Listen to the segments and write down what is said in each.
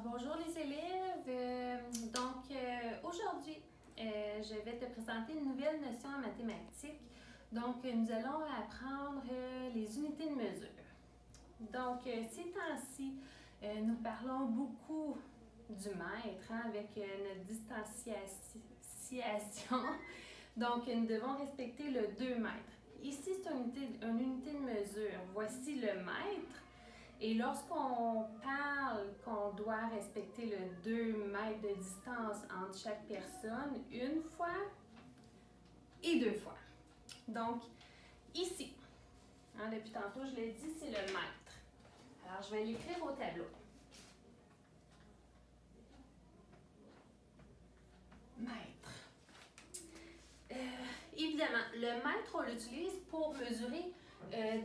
Bonjour les élèves. Aujourd'hui, je vais te présenter une nouvelle notion en mathématiques. Donc, nous allons apprendre les unités de mesure. Donc, ces temps-ci, nous parlons beaucoup du mètre avec notre distanciation. Donc, nous devons respecter le 2 mètres. Ici, c'est une unité de mesure. Voici le mètre. Et lorsqu'on parle qu'on doit respecter le 2 mètres de distance entre chaque personne, une fois et deux fois. Donc, ici, depuis tantôt, je l'ai dit, c'est le mètre. Alors, je vais l'écrire au tableau. Mètre. Évidemment, le mètre, on l'utilise pour mesurer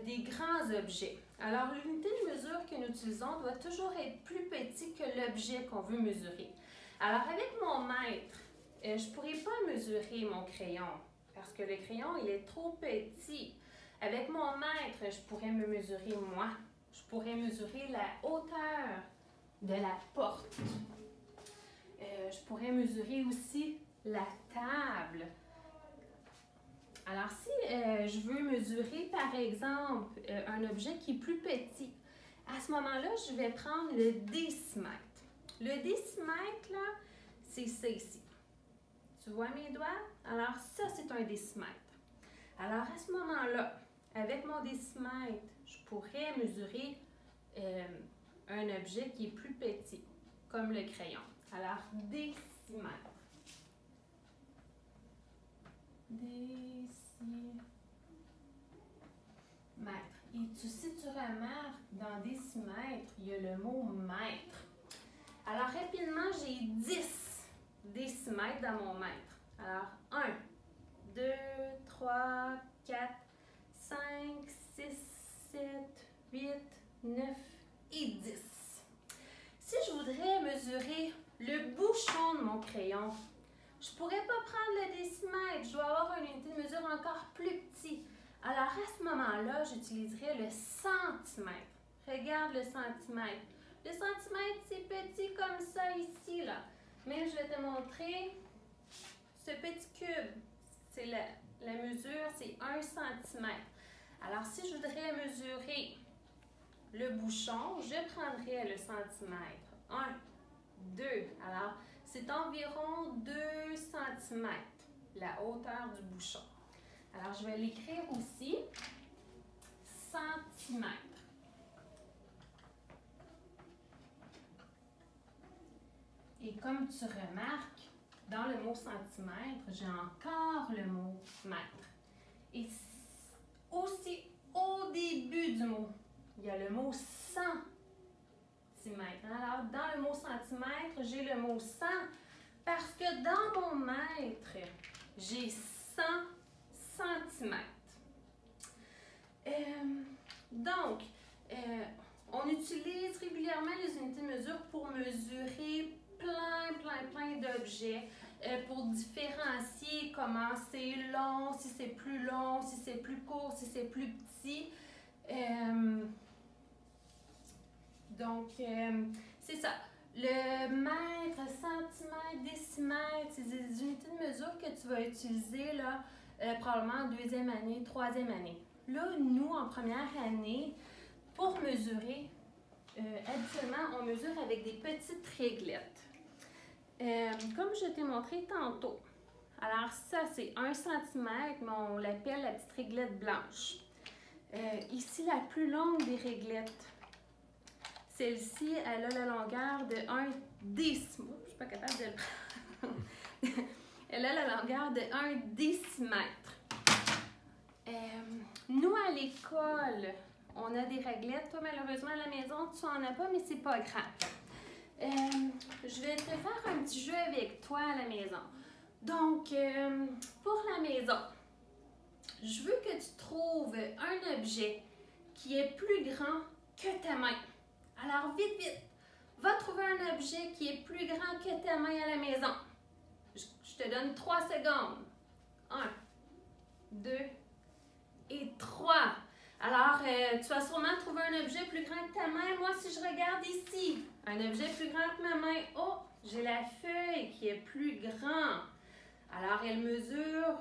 des grands objets. Alors, l'unité de mesure que nous utilisons doit toujours être plus petite que l'objet qu'on veut mesurer. Alors, avec mon mètre, je ne pourrais pas mesurer mon crayon parce que le crayon, il est trop petit. Avec mon mètre, je pourrais me mesurer moi. Je pourrais mesurer la hauteur de la porte. Je pourrais mesurer aussi la table. Alors, si je veux mesurer, par exemple, un objet qui est plus petit, à ce moment-là, je vais prendre le décimètre. Le décimètre, là, c'est ça ici. Tu vois mes doigts? Alors, ça, c'est un décimètre. Alors, à ce moment-là, avec mon décimètre, je pourrais mesurer un objet qui est plus petit, comme le crayon. Alors, décimètre. Décimètre. Et si tu remarques, dans décimètre, il y a le mot mètre. Alors, rapidement, j'ai 10 décimètres dans mon mètre. Alors, 1, 2, 3, 4, 5, 6, 7, 8, 9 et 10. Si je voudrais mesurer le bouchon de mon crayon, je ne pourrais pas prendre le décimètre, je dois avoir une unité de mesure encore plus petite. Alors, à ce moment-là, j'utiliserai le centimètre. Regarde le centimètre. Le centimètre, c'est petit comme ça ici, là. Mais je vais te montrer ce petit cube. C'est la mesure, c'est 1 centimètre. Alors, si je voudrais mesurer le bouchon, je prendrais le centimètre. 1, 2. Alors, c'est environ 2 cm, la hauteur du bouchon. Alors, je vais l'écrire aussi, centimètre. Et comme tu remarques, dans le mot centimètre, j'ai encore le mot mètre. Et aussi, au début du mot, il y a le mot centimètre. Alors, dans le mot centimètre, j'ai le mot 100 parce que dans mon mètre, j'ai 100 centimètres. Donc, on utilise régulièrement les unités de mesure pour mesurer plein d'objets, pour différencier comment c'est long, si c'est plus long, si c'est plus court, si c'est plus petit. Donc, c'est ça. Le mètre, centimètre, décimètre, c'est des unités de mesure que tu vas utiliser là, probablement en deuxième année, troisième année. Là, nous, en première année, pour mesurer, habituellement, on mesure avec des petites réglettes. Comme je t'ai montré tantôt. Alors, ça, c'est 1 cm, mais on l'appelle la petite réglette blanche. Ici, la plus longue des réglettes. Celle-ci, elle a la longueur de 1 décimètre. Je ne suis pas capable de le prendre. Elle a la longueur de 1 décimètre. Nous, à l'école, on a des réglettes. Toi, malheureusement, à la maison, tu n'en as pas, mais c'est pas grave. Je vais te faire un petit jeu avec toi à la maison. Donc, pour la maison, je veux que tu trouves un objet qui est plus grand que ta main. Alors, vite, va trouver un objet qui est plus grand que ta main à la maison. Je te donne 3 secondes. 1, 2 et 3. Alors, tu vas sûrement trouver un objet plus grand que ta main. Moi, si je regarde ici, Un objet plus grand que ma main. Oh, j'ai la feuille qui est plus grande. Alors, elle mesure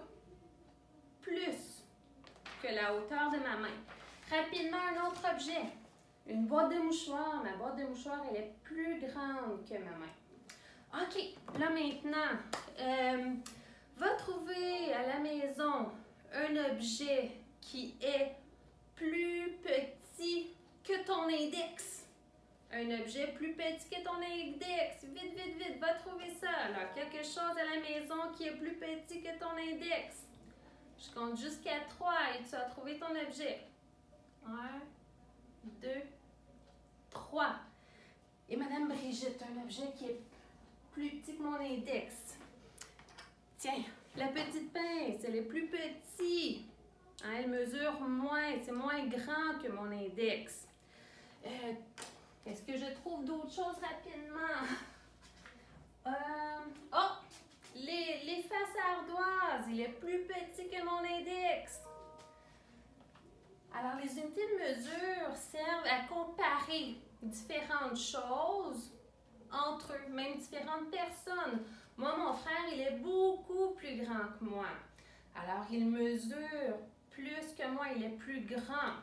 plus que la hauteur de ma main. Rapidement, un autre objet. Une boîte de mouchoirs. Ma boîte de mouchoirs, elle est plus grande que ma main. OK, là maintenant, va trouver à la maison un objet qui est plus petit que ton index. Un objet plus petit que ton index. Vite, vite, vite, va trouver ça. Alors, quelque chose à la maison qui est plus petit que ton index. Je compte jusqu'à 3 et tu as trouvé ton objet. 1, 2, 3. Et Madame Brigitte, un objet qui est plus petit que mon index. Tiens, la petite pince, elle est plus petite. Hein, elle mesure moins, c'est moins grand que mon index. Est-ce que je trouve d'autres choses rapidement? Oh! Les faces ardoises, il est plus petit que mon index. Alors, les unités de mesure servent à comparer différentes choses entre eux, même différentes personnes. Moi, mon frère, il est beaucoup plus grand que moi. Alors, il mesure plus que moi, il est plus grand.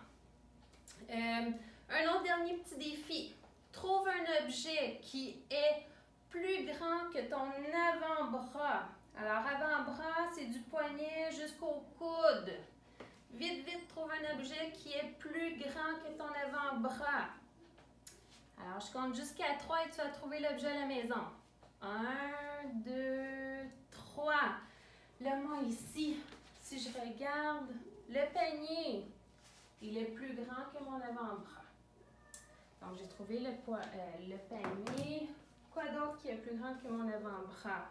Un autre dernier petit défi. Trouve un objet qui est plus grand que ton avant-bras. Alors, avant-bras, c'est du poignet jusqu'au coude. Vite, vite, trouve un objet qui est plus grand que ton avant-bras. Alors, je compte jusqu'à 3 et tu vas trouver l'objet à la maison. 1, 2, 3. Là, moi, ici, si je regarde le panier, il est plus grand que mon avant-bras. Donc, j'ai trouvé le panier. Quoi d'autre qui est plus grand que mon avant-bras?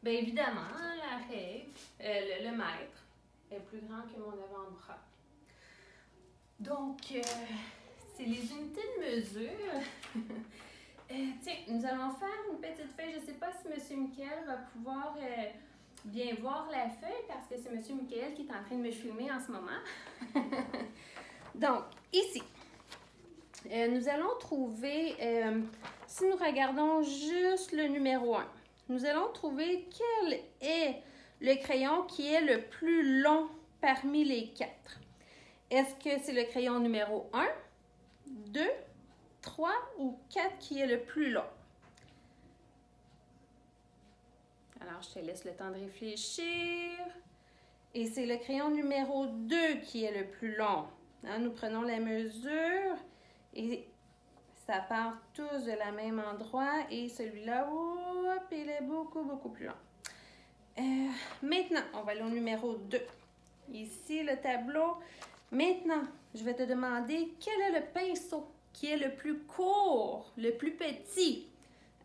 Bien évidemment, la règle, le mètre est plus grand que mon avant-bras. Donc, c'est les unités de mesure. Tiens, nous allons faire une petite feuille. Je ne sais pas si M. Michael va pouvoir bien voir la feuille parce que c'est M. Michael qui est en train de me filmer en ce moment. Donc, ici, nous allons trouver, si nous regardons juste le numéro 1, nous allons trouver quel est le crayon qui est le plus long parmi les 4. Est-ce que c'est le crayon numéro 1, 2, 3 ou 4 qui est le plus long? Alors, je te laisse le temps de réfléchir. Et c'est le crayon numéro 2 qui est le plus long. Hein, nous prenons la mesure et ça part tous de la même endroit. Et celui-là, il est beaucoup, beaucoup plus long. Maintenant, on va aller au numéro 2. Ici, le tableau. Maintenant, je vais te demander quel est le pinceau qui est le plus court, le plus petit.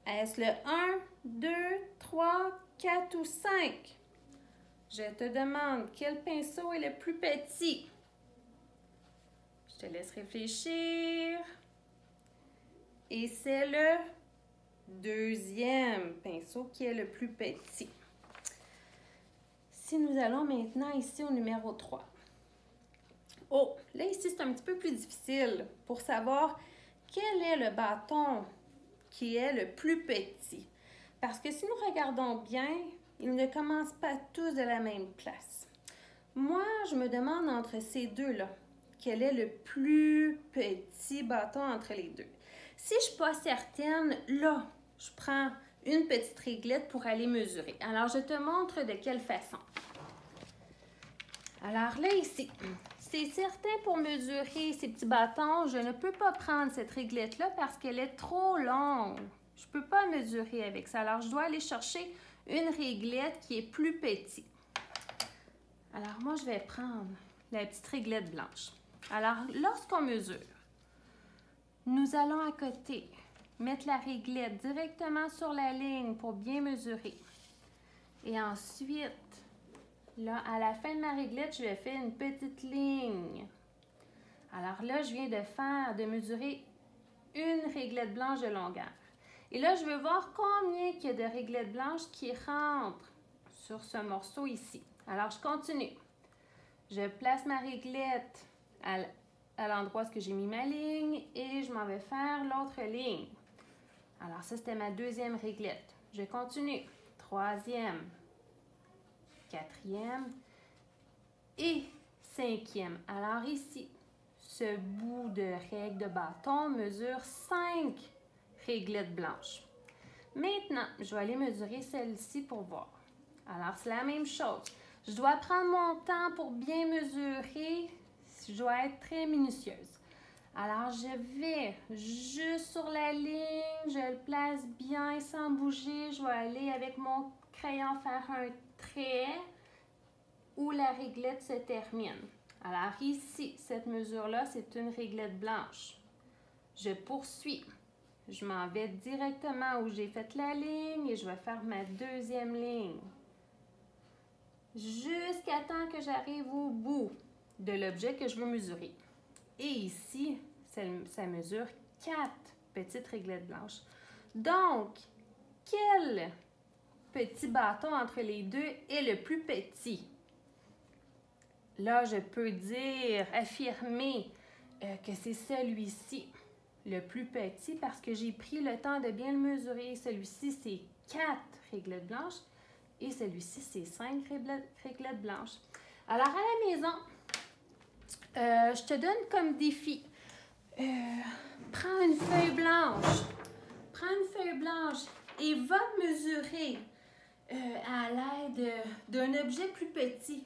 Est-ce le 1, 2, 3, 4 ou 5? Je te demande quel pinceau est le plus petit. Je te laisse réfléchir. Et c'est le deuxième pinceau qui est le plus petit. Si nous allons maintenant ici au numéro 3. Oh, là ici c'est un petit peu plus difficile pour savoir quel est le bâton qui est le plus petit. Parce que si nous regardons bien, ils ne commencent pas tous de la même place. Moi, je me demande entre ces deux-là, quel est le plus petit bâton entre les deux. Si je ne suis pas certaine, là, je prends une petite réglette pour aller mesurer. Alors, je te montre de quelle façon. Alors là, ici, c'est certain pour mesurer ces petits bâtons, je ne peux pas prendre cette réglette-là parce qu'elle est trop longue. Je ne peux pas mesurer avec ça. Alors, je dois aller chercher une réglette qui est plus petite. Alors, moi, je vais prendre la petite réglette blanche. Alors, lorsqu'on mesure, nous allons à côté mettre la réglette directement sur la ligne pour bien mesurer. Et ensuite, là, à la fin de ma réglette, je vais faire une petite ligne. Alors là, je viens de mesurer une réglette blanche de longueur. Et là, je veux voir combien il y a de réglettes blanches qui rentrent sur ce morceau ici. Alors, je continue. Je place ma réglette à l'endroit où j'ai mis ma ligne et je m'en vais faire l'autre ligne. Alors ça, c'était ma deuxième réglette. Je continue. Troisième, quatrième et cinquième. Alors ici, ce bout de règle de bâton mesure 5 réglettes blanches. Maintenant, je vais aller mesurer celle-ci pour voir. Alors, c'est la même chose. Je dois prendre mon temps pour bien mesurer. Je dois être très minutieuse. Alors, je vais juste sur la ligne, je le place bien sans bouger. Je vais aller avec mon crayon faire un trait où la réglette se termine. Alors ici, cette mesure-là, c'est une réglette blanche. Je poursuis. Je m'en vais directement où j'ai fait la ligne et je vais faire ma deuxième ligne. Jusqu'à temps que j'arrive au bout de l'objet que je veux mesurer. Et ici, ça mesure 4 petites réglettes blanches. Donc, quel petit bâton entre les deux est le plus petit? Là, je peux dire, affirmer que c'est celui-ci, le plus petit, parce que j'ai pris le temps de bien le mesurer. Celui-ci, c'est 4 réglettes blanches et celui-ci, c'est 5 réglettes blanches. Alors, à la maison, je te donne comme défi, prends une feuille blanche. Prends une feuille blanche et va mesurer à l'aide d'un objet plus petit.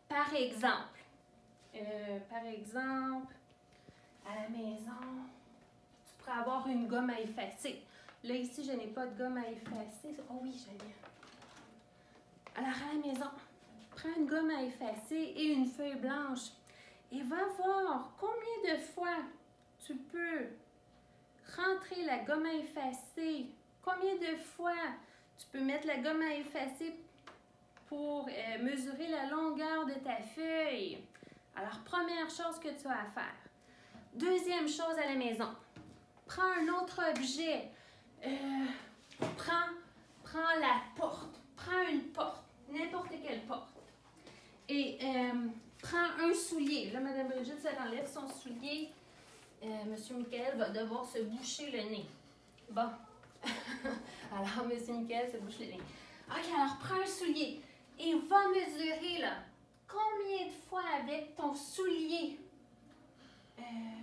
Par exemple, à la maison, tu pourrais avoir une gomme à effacer. Là, ici, je n'ai pas de gomme à effacer. Oh oui, j'en ai. Alors, à la maison, prends une gomme à effacer et une feuille blanche et va voir combien de fois tu peux rentrer la gomme à effacer. Combien de fois tu peux mettre la gomme à effacer pour mesurer la longueur de ta feuille. Alors, première chose que tu as à faire. Deuxième chose à la maison. Prends un autre objet. Prends la porte. Prends une porte. N'importe quelle porte. Et prends un soulier. Là, Mme Brigitte, si elle enlève son soulier, M. Michael va devoir se boucher le nez. Bon. Alors, M. Michael se bouche le nez. OK, alors prends un soulier. Et va mesurer, là, combien de fois avec ton soulier,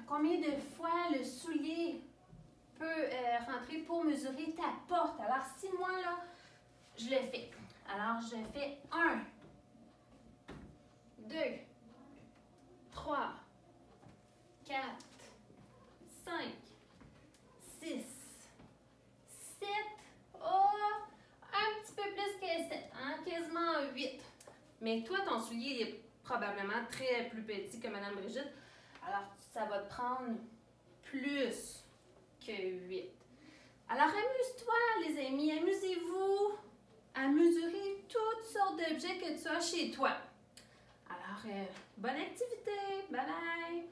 combien de fois le soulier peut rentrer pour mesurer ta porte. Alors, si moi, là, je le fais. Alors, je fais 1, 2, 3, 4, 5, 6, 7, un petit peu plus que 7, hein? Quasiment 8. Mais toi, ton soulier est probablement très plus petit que Mme Brigitte. Alors, ça va te prendre plus que 8. Alors, amuse-toi, les amis. Amusez-vous à mesurer toutes sortes d'objets que tu as chez toi. Alors, bonne activité. Bye bye!